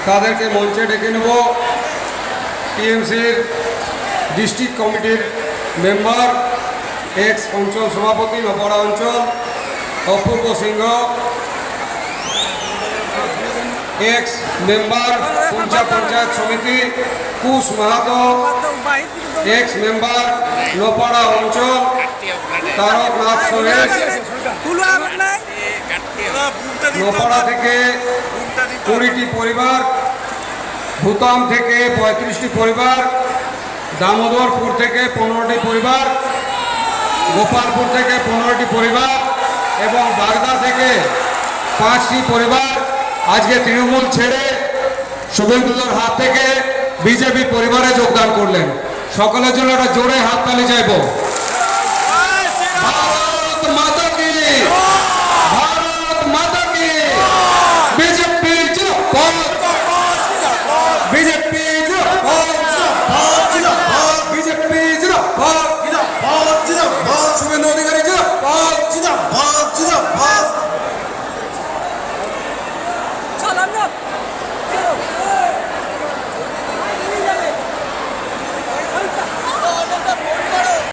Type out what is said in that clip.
তাদেরকে মঞ্চে ডেকে নেব। টিএমসির ডিস্ট্রিক্ট কমিটির মেম্বার, এক্স অঞ্চল সভাপতি নপাড়া অঞ্চল অপূর্ব সিংহ, এক্স মেম্বার পুঞ্চা পঞ্চায়েত সমিতি কুশ মাহাতো, এক্স মেম্বার নপাড়া অঞ্চল তারকনাথ সোহেল, নপাড়া থেকে 20টি পরিবার, ভুতাম থেকে 35টি পরিবার, দামোদরপুর থেকে 15টি পরিবার, গোপালপুর থেকে 15টি পরিবার এবং বাগদা থেকে 5টি পরিবার আজকে তৃণমূল ছেড়ে শুভেন্দুদের হাত থেকে বিজেপি পরিবারে যোগদান করলেন। সকলের জন্য একটা জোরে হাততালি চাইব।